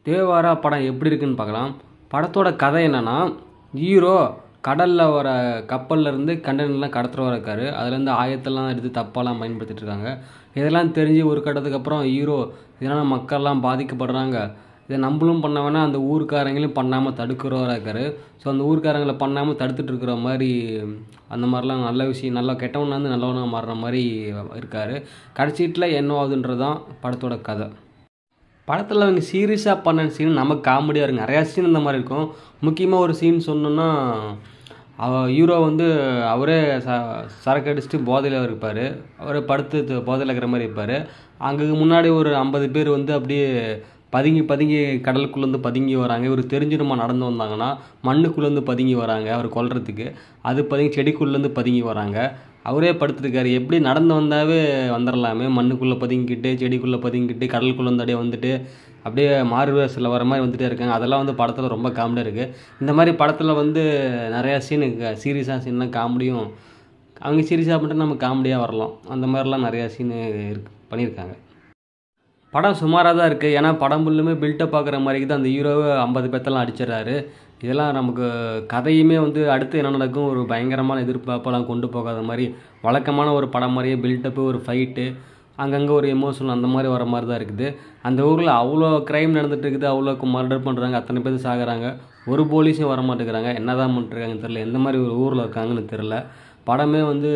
தேவாரா படம் எப்படி இருக்குன்னு பார்க்கலாம். படத்தோட கதை என்னன்னா, ஹீரோ கடல்ல வர கப்பல்லேருந்து கண்டெய்னர்லாம் கடத்துறவரா இருக்காரு. அதுலேருந்து ஆயத்தெல்லாம் எடுத்து தப்பாலாம் பயன்படுத்திட்டு இருக்காங்க. இதெல்லாம் தெரிஞ்சு ஒரு கட்டத்துக்கு அப்புறம் ஹீரோ இதனால மக்கள்லாம் பாதிக்கப்படுறாங்க. இதை நம்மளும் பண்ண வேணா அந்த ஊர்க்காரங்களையும் பண்ணாமல் தடுக்கிறவரா இருக்காரு. ஸோ அந்த ஊர்க்காரங்களை பண்ணாமல் தடுத்துட்டு இருக்கிற மாதிரி அந்த மாதிரிலாம் நல்ல விஷயம் நல்லா கெட்டவனாந்து நல்லவனாக மாறுற மாதிரி இருக்கார். கடைசீட்டில் என்ன ஆகுதுன்றது தான் படத்தோட கதை. படத்தில் அவங்க சீரியஸாக பண்ண சீன் நமக்கு காமெடியாக இருக்கும். நிறையா சீன் இந்த மாதிரி இருக்கும். முக்கியமாக ஒரு சீன் சொன்னோன்னா, ஹீரோ வந்து அவரே சரக்கு அடிச்சுட்டு போதையில் இருப்பார். அவரே படுத்து போதையில் இருக்கிற மாதிரி இருப்பார். அங்கே முன்னாடி ஒரு 50 பேர் வந்து அப்படியே பதுங்கி கடலுக்குள்ளேருந்து பதுங்கி வராங்க. இவர் தெரிஞ்சிடுமா நடந்து வந்தாங்கன்னா, மண்ணுக்குள்ளேருந்து பதுங்கி வராங்க அவர் கொல்றதுக்கு. அது செடிக்குள்ளேருந்து பதுங்கி வராங்க. அவரே படுத்துருக்காரு. எப்படி நடந்து வந்தாவே வந்துடலாமே, மண்ணுக்குள்ளே பதுங்கிக்கிட்டு செடிக்குள்ளே பதுங்கிக்கிட்டு கடலுக்குள்ளே வந்து அப்படியே வந்துட்டு அப்படியே மாறுவேஷத்தில் வர மாதிரி வந்துகிட்டே இருக்காங்க. அதெல்லாம் வந்து படத்தில் ரொம்ப காமெடியாக இருக்குது. இந்த மாதிரி படத்தில் வந்து நிறையா சீனு சீரியஸாக சீன்லாம் காமெடியும், அவங்க சீரியஸாக பண்ணிட்டு நம்ம காமெடியாக வரலாம். அந்த மாதிரிலாம் நிறையா சீனு பண்ணியிருக்காங்க. படம் சுமாராக தான் இருக்குது. ஏன்னா படம் ஃபுல்லுமே பில்டப் பார்க்குற மாதிரி தான். அந்த ஹீரோவை 50 பேர்த்தெல்லாம் அடிச்சிடறாரு. இதெல்லாம் நமக்கு கதையுமே வந்து அடுத்து என்ன நடக்கும் ஒரு பயங்கரமான எதிர்பார்ப்பெல்லாம் கொண்டு போகாத மாதிரி வழக்கமான ஒரு படம் மாதிரியே பில்டப்பு, ஒரு ஃபைட்டு, அங்கங்கே ஒரு எமோஷனல் அந்த மாதிரி வர மாதிரி தான் இருக்குது. அந்த ஊரில் அவ்வளோ க்ரைம் நடந்துகிட்டு இருக்குது. அவ்வளோ மர்டர் பண்ணுறாங்க. அத்தனை பேர் சாகுறாங்க. ஒரு போலீஸும் வர மாட்டேங்கிறாங்க. என்ன தான் பண்ணிட்டுருக்காங்கன்னு தெரில. எந்த மாதிரி ஒரு ஊரில் இருக்காங்கன்னு தெரில. படமே வந்து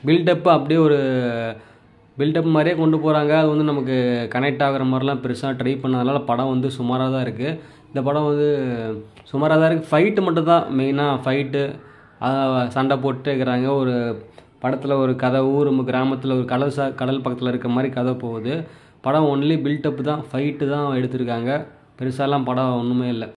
பில்டப்பு அப்படியே ஒரு பில்டப் மாதிரியே கொண்டு போகிறாங்க. அது வந்து நமக்கு கனெக்ட் ஆகிற மாதிரிலாம் பெருசாக ட்ரை பண்ணதுனால படம் வந்து சுமாராக தான் இருக்குது. இந்த படம் வந்து சுமாராக தான் இருக்குது. ஃபைட்டு மட்டும் தான் மெயினாக ஃபைட்டு, சண்டை போட்டு இருக்கிறாங்க. ஒரு படத்தில் ஒரு கதை ஊர் கிராமத்தில் ஒரு கடல் பக்கத்தில் இருக்க மாதிரி கதை போகுது. படம் ஒன்லி பில்டப் தான், ஃபைட்டு தான் எடுத்திருக்காங்க. பெருசாலாம் படம் ஒன்றுமே இல்லை.